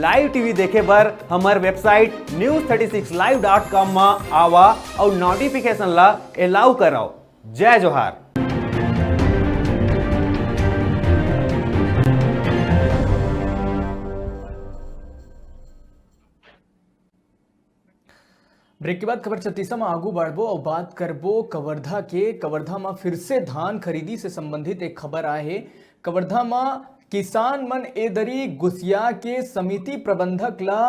Live TV देखे बर हमार वेबसाइट news36live.com में आवा और नोटिफिकेशन ला अलाउ कराओ। जय जोहार। ब्रेक के बाद खबर 36 में आगू बढ़बो और बात करबो कवर्धा में फिर से धान खरीदी से संबंधित एक खबर आए है। कवर्धा में किसान मन एदरी गुसिया के समिति प्रबंधक ला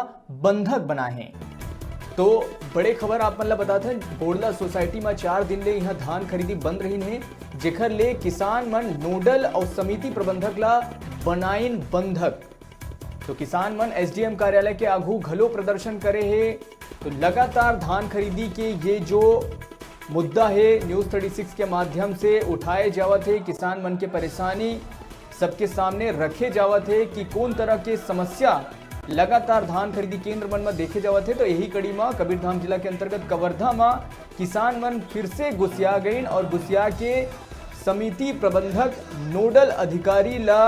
बंधक बनाए हैं। तो बड़े खबर आप मन ला बताते हैं, बोड़ला सोसाइटी में 4 दिन ले यहाँ धान खरीदी बंद रही है, जेखर ले किसान मन नोडल और समिति प्रबंधक ला बनाइन बंधक। तो किसान मन एसडीएम कार्यालय के आगू घलो प्रदर्शन करे है। तो लगातार धान खरीदी के ये जो मुद्दा है न्यूज़ 36 के माध्यम से उठाए जावत है, किसान मन के परेशानी सबके सामने रखे जावत है कि कौन तरह के समस्या लगातार धान खरीदी केंद्र मन में देखे जावत है। तो यही कड़ी में कबीरधाम जिला के अंतर्गत कवर्धा में किसान मन फिर से गुस्सिया गई और गुस्सिया के समिति प्रबंधक नोडल अधिकारी ला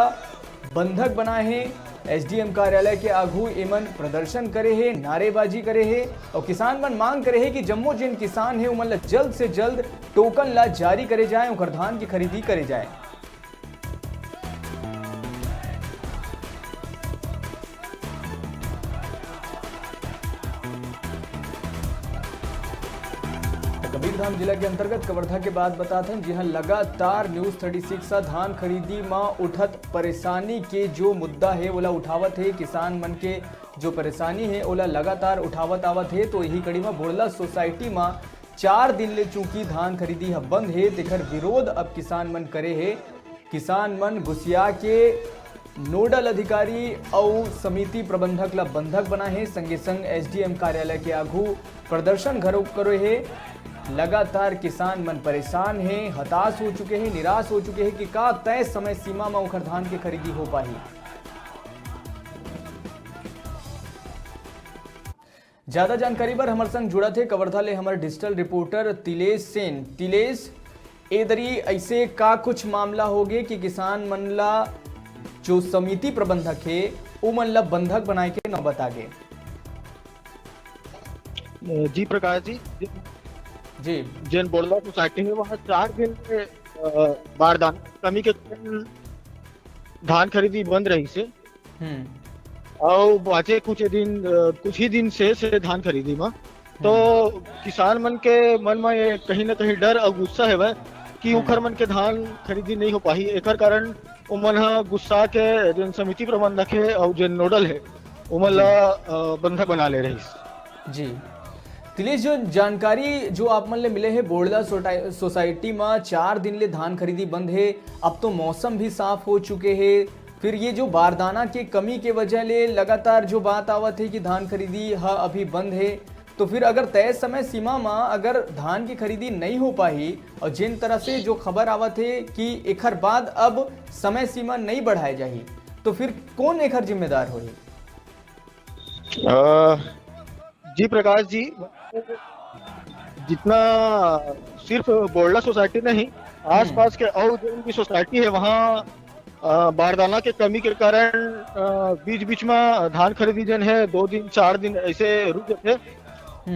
बंधक बनाए हैं। एसडीएम कार्यालय के आगू एमन प्रदर्शन करे है, नारेबाजी करे है और किसान मन मांग करे है कि जम्मो जिन किसान है उमन ला जल्द से जल्द टोकन ला जारी करे जाए और धान की खरीदी करे जाए। कबीरधाम जिला के अंतर्गत कवर्धा के बाद बताते हैं, जहां लगातार न्यूज़ 36 धान खरीदी में उठत परेशानी के जो मुद्दा है ओला उठावत है। किसान मन के जो परेशानी है ओला लगातार उठावत आवत है। तो यही कड़ी में बोड़ला सोसाइटी में 4 दिन ले चूंकि धान खरीदी बंद है, तेकर विरोध अब किसान मन करे है। किसान मन गुस्सिया के नोडल अधिकारी और समिति प्रबंधक ला बंधक बना है, संगे संग एसडीएम कार्यालय के आगू प्रदर्शन करो है। लगातार किसान मन परेशान हैं, हताश हो चुके हैं, निराश हो चुके हैं कि का तय समय सीमा में उखर धान की खरीदी हो पाही। ज्यादा जानकारी पर हमारे संग जुड़ा थे कवर्धा ले हमारे डिजिटल रिपोर्टर तिलेश सेन। तिलेश, एदरी ऐसे का कुछ मामला हो गए कि किसान मन ला जो समिति प्रबंधक है वो मन ला बंधक बनाए के नौबत आगे। जी प्रकाश जी जैन बोड़ला सोसाइटी में वहाँ 4 दिन बारदाना कमी के कारण धान खरीदी बंद रही से और बाचे कुछ ही दिन से धान खरीदी में। तो किसान मन के मन में ये कहीं ना कहीं डर और गुस्सा है कि उखर मन के धान खरीदी नहीं हो पाही। एकर कारण उमन गुस्सा के जो समिति प्रबंधक है और जो नोडल है उमन ला बंधक बना ले रही। जी तिलेश, जो जानकारी जो आप मन ले मिले है, बोड़ला सोसाइटी में 4 दिन ले धान खरीदी बंद है। अब तो मौसम भी साफ हो चुके हैं, फिर ये जो बारदाना के कमी के वजह ले लगातार जो बात आवत है कि धान खरीदी अभी बंद है। तो फिर अगर तय समय सीमा में अगर धान की खरीदी नहीं हो पाई और जिन तरह से जो खबर आवत है कि एकर बाद अब समय सीमा नहीं बढ़ाई जाही, तो फिर कौन एकर जिम्मेदार होही? जी प्रकाश जी, जितना सिर्फ बोड़ला सोसाइटी नहीं, आसपास के और जो उनकी सोसाइटी है वहाँ बारदाना के कमी के कारण बीच में धान खरीदी जन है 2 दिन 4 दिन ऐसे रुक जाते।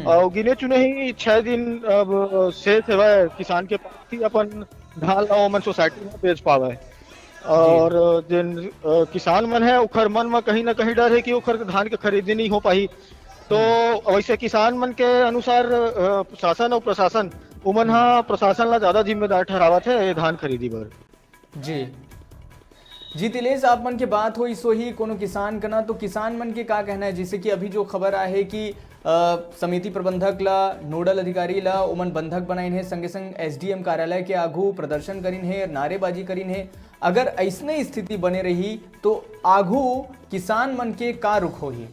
और गिने चुने ही 6 दिन अब शेष है किसान के पास ही अपन धान मन सोसाइटी में बेच पावे। और जिन किसान मन है उखर मन में कहीं ना कहीं डर है कि उखर धान के खरीदी नहीं हो पाई। तो वैसे किसान मन के अनुसार शासन और प्रशासन उमन प्रशासन ला ज्यादा जिम्मेदार ठहरावत है धान खरीदी पर। जी तिलेश, आप मन के बात हुई सो ही कोनो किसान का ना, तो किसान मन के का कहना है? जैसे कि अभी जो खबर आए है कि समिति प्रबंधक ला नोडल अधिकारी ला उमन बंधक बनाइन है, संगे संग एसडीएम कार्यालय के आगू प्रदर्शन करीन है, नारेबाजी करीन है। अगर ऐसने स्थिति बने रही तो आगू किसान मन के का रुख होही?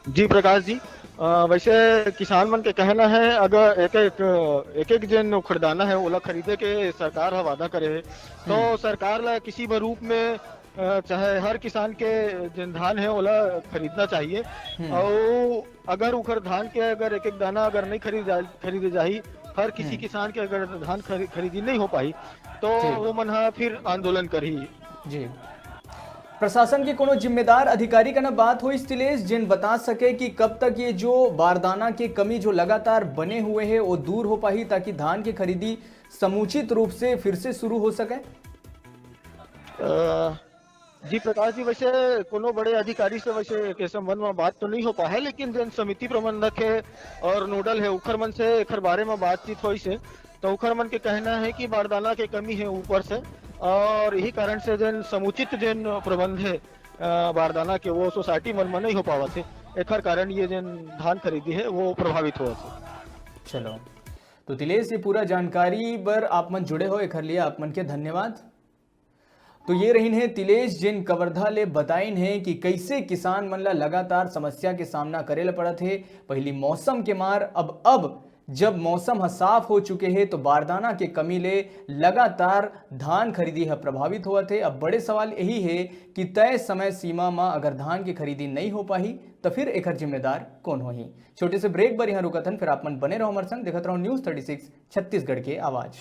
जी प्रकाश जी, वैसे किसान मन के कहना है अगर एक जन उखड़दाना है ओला खरीदे के सरकार वादा करे है तो सरकार ला किसी भी रूप में चाहे हर किसान के जन धान है ओला खरीदना चाहिए। और अगर उखर धान के अगर एक दाना अगर नहीं खरीदे जाही, हर किसी किसान के अगर धान खरीदी नहीं हो पाई तो वो मन फिर आंदोलन करी। जी प्रशासन के कोनो जिम्मेदार अधिकारी का ना बात हो तिलेश जिन बता सके कि कब तक ये जो बारदाना की कमी जो लगातार बने हुए है वो दूर हो पाई ताकि धान की खरीदी समुचित रूप से फिर से शुरू हो सके। जी प्रकाश जी, वैसे कोनो बड़े अधिकारी से वैसे के संबंध में बात तो नहीं हो पाया, लेकिन जन समिति प्रबंधक है और नोडल है उखर मन से एखर बारे में बातचीत हुई से, तो उखर मन के कहना है कि बारदाना के कमी है ऊपर से, और यही कारण से जन समुचित जन प्रबंध है बारदाना के वो सोसाइटी मन में नहीं हो पावा थे, एखर कारण ये जन धान खरीदी है वो प्रभावित हुआ थे। चलो तो तिलेश ये पूरा जानकारी पर आप मन जुड़े हो एखर लिए आप मन के धन्यवाद। तो ये रही है तिलेश जिन कवर्धा ले बताइन है कि कैसे किसान मन ला लगातार समस्या के सामना करे ला पड़त है। पहली मौसम के मार अब जब मौसम साफ हो चुके हैं तो बारदाना के कमी ले लगातार धान खरीदी है प्रभावित हुआ थे। अब बड़े सवाल यही है कि तय समय सीमा में अगर धान की खरीदी नहीं हो पाही तो फिर एकर जिम्मेदार कौन होही। छोटे से ब्रेक बर यहाँ रुकथन, फिर आप मन बने रहो हमारे संग, देखते रहो न्यूज़ 36 छत्तीसगढ़ के आवाज।